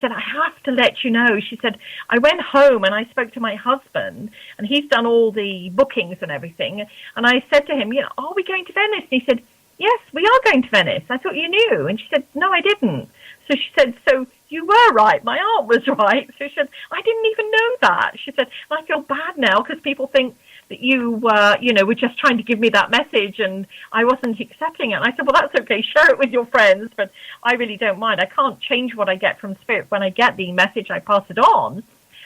said, I have to let you know. She said, I went home and I spoke to my husband, and he's done all the bookings and everything. And I said to him, are we going to Venice? And he said, yes, we are going to Venice. I thought you knew. And she said, no, I didn't. So she said, so you were right. My aunt was right. So she said, I didn't even know that. She said, I feel bad now because people think that you were just trying to give me that message and I wasn't accepting it. And I said, well, that's okay. Share it with your friends, but I really don't mind. I can't change what I get from spirit. When I get the message, I pass it on.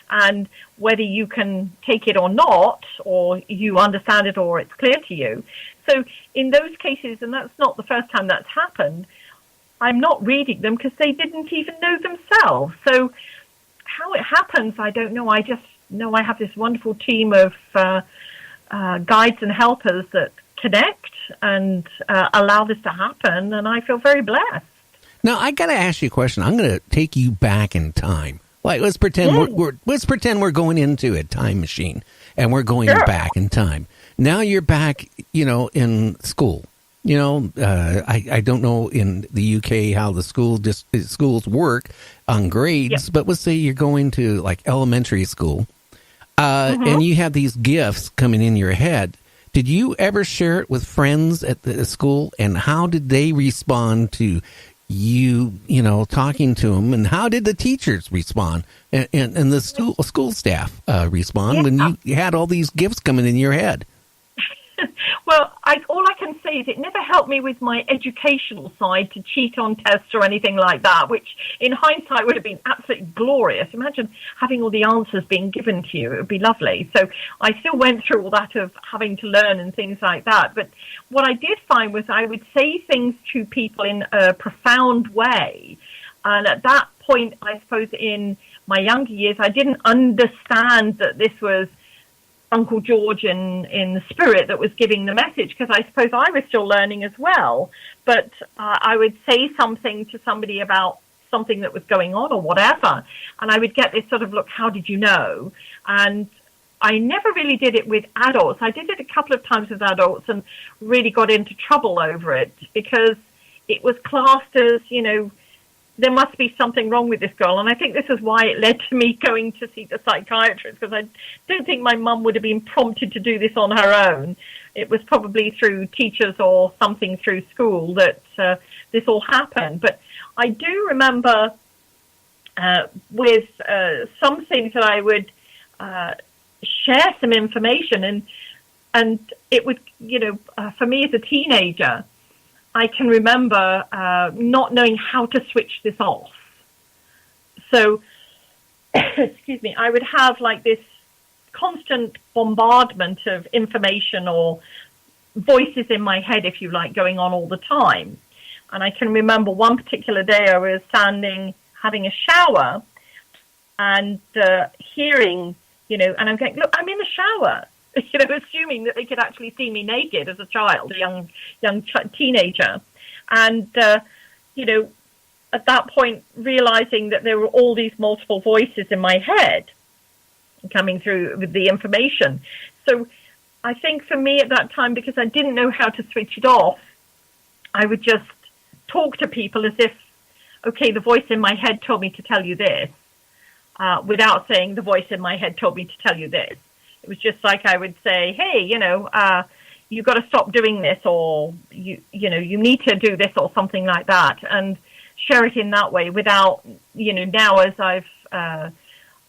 And whether you can take it or not, or you understand it or it's clear to you. So in those cases, and that's not the first time that's happened, I'm not reading them because they didn't even know themselves. So how it happens, I don't know. I just know I have this wonderful team of guides and helpers that connect and allow this to happen, and I feel very blessed. Now, I got to ask you a question. I'm going to take you back in time. Like, let's pretend we're going into a time machine, and we're going back in time. Now you're back, in school. I don't know in the UK how the schools work on grades, but let's say you're going to like elementary school, and you have these gifts coming in your head. Did you ever share it with friends at the school, and how did they respond to you, talking to them, and how did the teachers respond and the school staff respond when you had all these gifts coming in your head? Well, all I can say is it never helped me with my educational side to cheat on tests or anything like that, which in hindsight would have been absolutely glorious. Imagine having all the answers being given to you. It would be lovely. So I still went through all that of having to learn and things like that. But what I did find was I would say things to people in a profound way. And at that point, I suppose in my younger years, I didn't understand that this was Uncle George in the spirit that was giving the message, because I suppose I was still learning as well. But I would say something to somebody about something that was going on or whatever, and I would get this sort of look, how did you know? And I never really did it with adults. I did it a couple of times with adults and really got into trouble over it because it was classed as, there must be something wrong with this girl. And I think this is why it led to me going to see the psychiatrist, because I don't think my mum would have been prompted to do this on her own. It was probably through teachers or something through school that this all happened. But I do remember with some things that I would share some information, and it would, for me as a teenager, I can remember not knowing how to switch this off. So, excuse me, I would have like this constant bombardment of information or voices in my head, if you like, going on all the time. And I can remember one particular day I was standing having a shower and hearing, and I'm going, look, I'm in the shower. Assuming that they could actually see me naked as a child, a young teenager. And, at that point, realizing that there were all these multiple voices in my head coming through with the information. So I think for me at that time, because I didn't know how to switch it off, I would just talk to people as if, okay, the voice in my head told me to tell you this, without saying the voice in my head told me to tell you this. It was just like I would say, hey, you've got to stop doing this, or you need to do this, or something like that, and share it in that way without, now as I've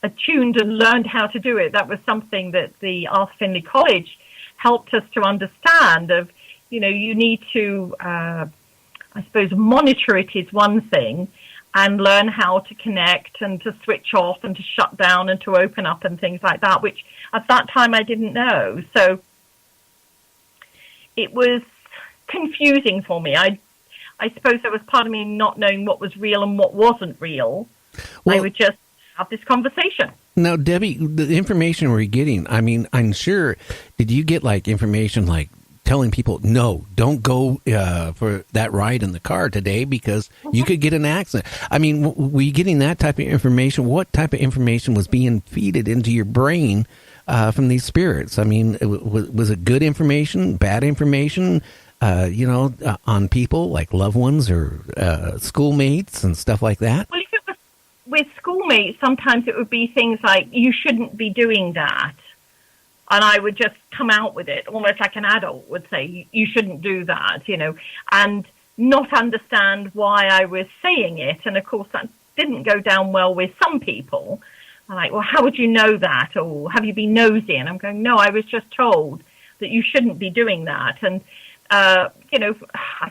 attuned and learned how to do it, that was something that the Arthur Findlay College helped us to understand of, you need to, I suppose, monitor it is one thing, and learn how to connect and to switch off and to shut down and to open up and things like that, which at that time I didn't know. So it was confusing for me. I suppose there was part of me not knowing what was real and what wasn't real. Well, I would just have this conversation. Now, Debbie, the information we're getting, I mean, I'm sure, did you get like information like telling people, no, don't go for that ride in the car today because you could get an accident? I mean, were you getting that type of information? What type of information was being feeded into your brain from these spirits? I mean, was it good information, bad information, on people like loved ones or schoolmates and stuff like that? Well, with schoolmates, sometimes it would be things like, you shouldn't be doing that. And I would just come out with it, almost like an adult would say, you shouldn't do that, and not understand why I was saying it. And of course, that didn't go down well with some people. I'm like, well, how would you know that? Or have you been nosy? And I'm going, no, I was just told that you shouldn't be doing that. And, I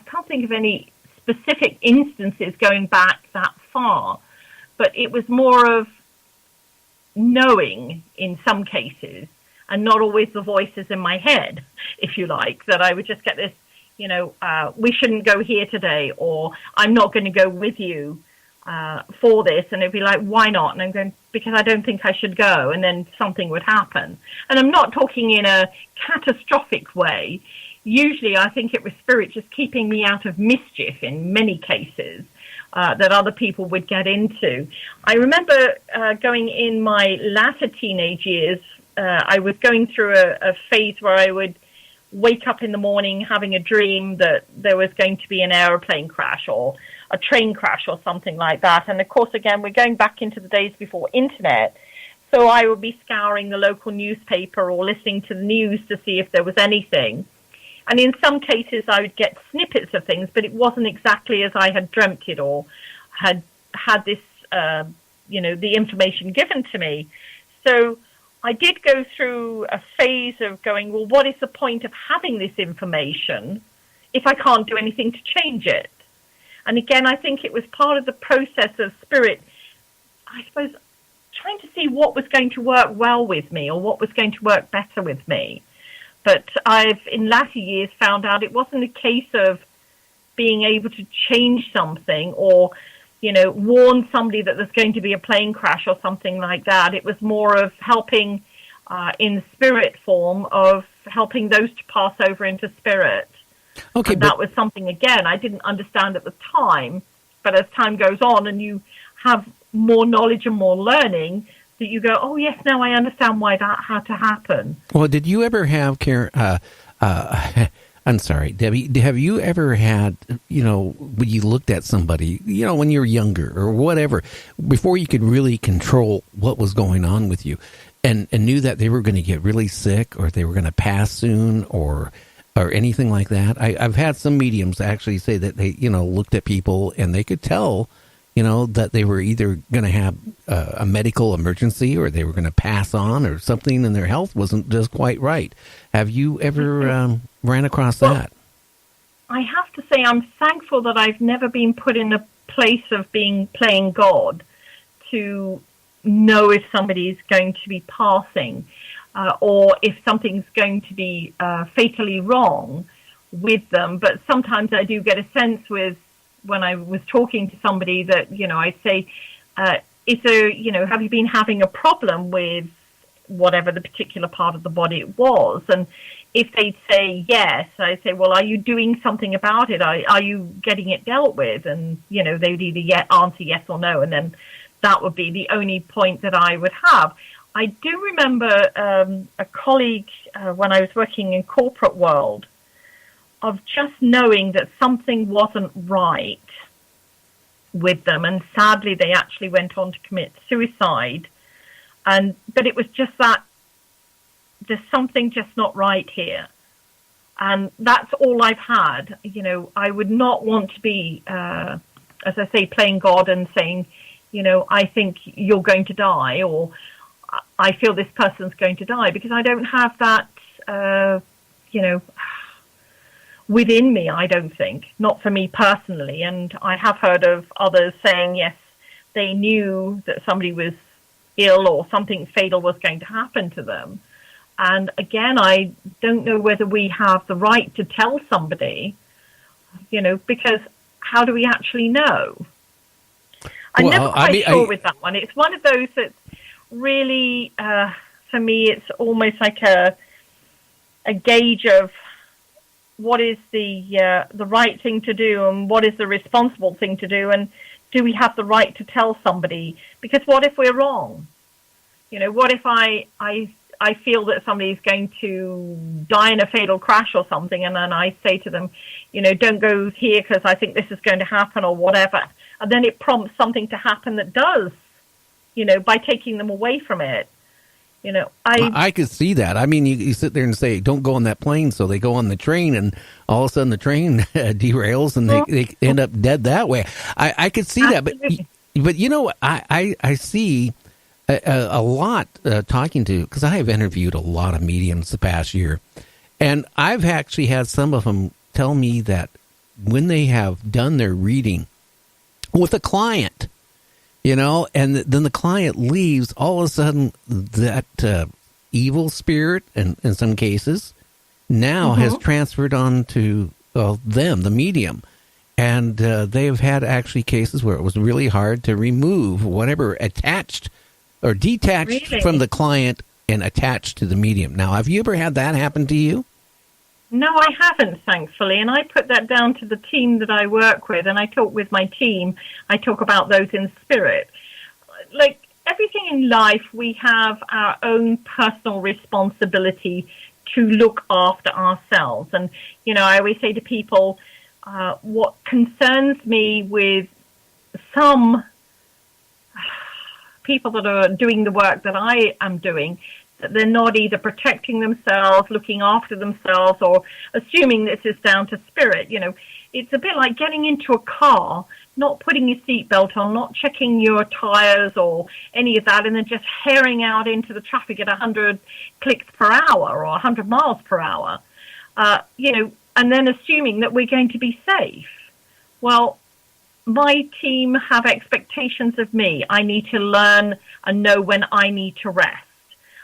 can't think of any specific instances going back that far, but it was more of knowing in some cases, and not always the voices in my head, if you like, that I would just get this, we shouldn't go here today, or I'm not going to go with you for this. And it'd be like, why not? And I'm going, because I don't think I should go. And then something would happen. And I'm not talking in a catastrophic way. Usually I think it was spirit just keeping me out of mischief in many cases that other people would get into. I remember going in my latter teenage years, I was going through a phase where I would wake up in the morning having a dream that there was going to be an aeroplane crash or a train crash or something like that. And of course, again, we're going back into the days before internet. So I would be scouring the local newspaper or listening to the news to see if there was anything. And in some cases, I would get snippets of things, but it wasn't exactly as I had dreamt it or had this, the information given to me. So I did go through a phase of going, well, what is the point of having this information if I can't do anything to change it? And again, I think it was part of the process of spirit, I suppose, trying to see what was going to work well with me or what was going to work better with me. But I've, in latter years, found out it wasn't a case of being able to change something or, warn somebody that there's going to be a plane crash or something like that. It was more of helping in spirit form, of helping those to pass over into spirit. Okay, and that was something, again, I didn't understand at the time, but as time goes on and you have more knowledge and more learning, that you go, oh, yes, now I understand why that had to happen. Well, did you ever have, Karen, I'm sorry, Debbie, have you ever had, when you looked at somebody, when you were younger or whatever, before you could really control what was going on with you and knew that they were going to get really sick or they were going to pass soon or anything like that? I've had some mediums actually say that they, looked at people and they could tell, that they were either going to have a medical emergency or they were going to pass on or something and their health wasn't just quite right. Have you ever ran across that? I have to say I'm thankful that I've never been put in a place of playing God to know if somebody's going to be passing or if something's going to be fatally wrong with them. But sometimes I do get a sense when I was talking to somebody that, I'd say, is there, have you been having a problem with whatever the particular part of the body it was? And if they'd say yes, I'd say, well, are you doing something about it? Are you getting it dealt with? And, they would either answer yes or no. And then that would be the only point that I would have. I do remember a colleague when I was working in corporate world, of just knowing that something wasn't right with them. And sadly, they actually went on to commit suicide. But it was just that there's something just not right here. And that's all I've had. I would not want to be, as I say, playing God and saying, I think you're going to die or I feel this person's going to die, because I don't have that, within me, I don't think, not for me personally. And I have heard of others saying, yes, they knew that somebody was ill or something fatal was going to happen to them. And again, I don't know whether we have the right to tell somebody, because how do we actually know? I'm never quite sure with that one. It's one of those that's really, for me, it's almost like a gauge of what is the right thing to do and what is the responsible thing to do, and do we have the right to tell somebody? Because what if we're wrong? What if I feel that somebody is going to die in a fatal crash or something, and then I say to them, don't go here because I think this is going to happen or whatever, and then it prompts something to happen that does by taking them away from it. I could see that. I mean, you sit there and say, don't go on that plane. So they go on the train, and all of a sudden the train derails, and they end up dead that way. I could see Absolutely. that. But I see a lot talking to, because I have interviewed a lot of mediums the past year. And I've actually had some of them tell me that when they have done their reading with a client, and then the client leaves, all of a sudden that evil spirit, and in some cases, now has transferred on to them, the medium. And they've had actually cases where it was really hard to remove whatever attached or detached from the client and attached to the medium. Now, have you ever had that happen to you? No, I haven't, thankfully, and I put that down to the team that I work with, and I talk with my team. I talk about those in spirit. Like everything in life, we have our own personal responsibility to look after ourselves. And, I always say to people, what concerns me with some people that are doing the work that I am doing, that they're not either protecting themselves, looking after themselves, or assuming this is down to spirit. It's a bit like getting into a car, not putting your seatbelt on, not checking your tires or any of that, and then just herring out into the traffic at 100 clicks per hour or 100 miles per hour, and then assuming that we're going to be safe. Well, my team have expectations of me. I need to learn and know when I need to rest.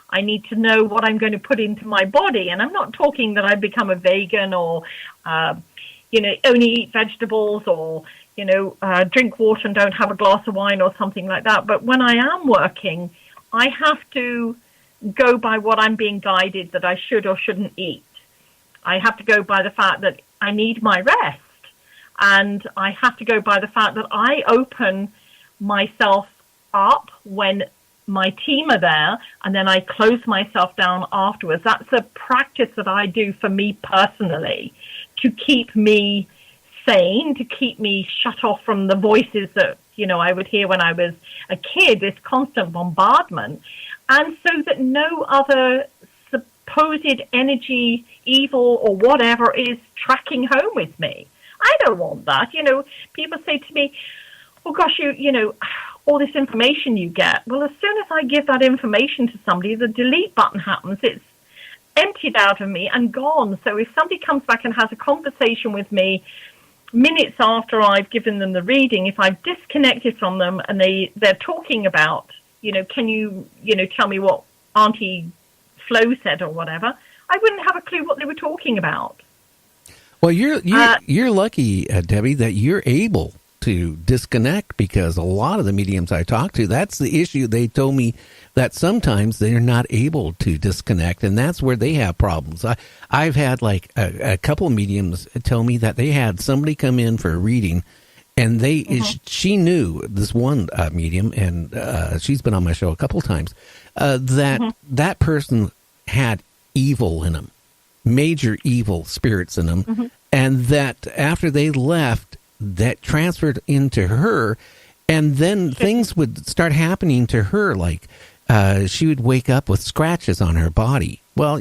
I need to know what I'm going to put into my body. And I'm not talking that I become a vegan or, only eat vegetables or, drink water and don't have a glass of wine or something like that. But when I am working, I have to go by what I'm being guided that I should or shouldn't eat. I have to go by the fact that I need my rest. And I have to go by the fact that I open myself up when my team are there, and then I close myself down afterwards. That's a practice that I do for me personally to keep me sane, to keep me shut off from the voices that, I would hear when I was a kid, this constant bombardment, and so that no other supposed energy, evil or whatever is tracking home with me. I don't want that. People say to me, oh gosh, all this information you get. Well, as soon as I give that information to somebody, the delete button happens. It's emptied out of me and gone. So if somebody comes back and has a conversation with me minutes after I've given them the reading, if I've disconnected from them and they're talking about, can you, tell me what Auntie Flo said or whatever, I wouldn't have a clue what they were talking about. Well, you're lucky, Debbie, that you're able to disconnect, because a lot of the mediums I talk to, that's the issue. They told me that sometimes they're not able to disconnect, and that's where they have problems. I've had like a couple of mediums tell me that they had somebody come in for a reading, and she knew this one medium, and she's been on my show a couple of times, that person had evil in them, major evil spirits in them, and that after they left, that transferred into her, and then things would start happening to her, like she would wake up with scratches on her body. Well,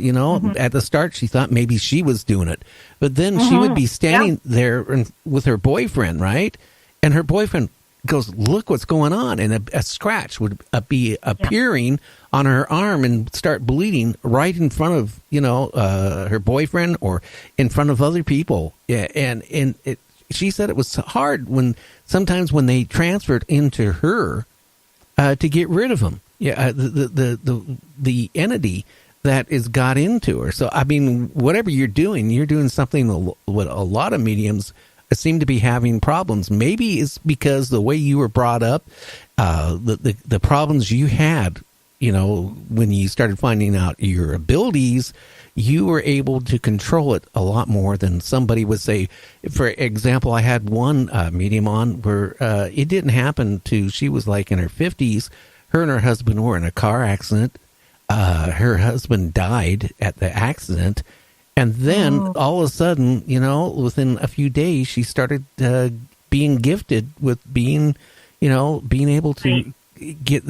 at the start she thought maybe she was doing it, but then she would be standing there with her boyfriend, right? And her boyfriend goes, look what's going on, and a scratch would be appearing on her arm and start bleeding right in front of her boyfriend or in front of other people. She said it was hard sometimes when they transferred into her to get rid of them. The entity that is got into her. So I mean, whatever you're doing something what a lot of mediums seem to be having problems. Maybe it's because the way you were brought up, the problems you had, when you started finding out your abilities, you were able to control it a lot more than somebody would say. For example, I had one medium on where it didn't happen she was like in her 50s. Her and her husband were in a car accident. Her husband died at the accident. And then all of a sudden, within a few days, she started being gifted with being able to get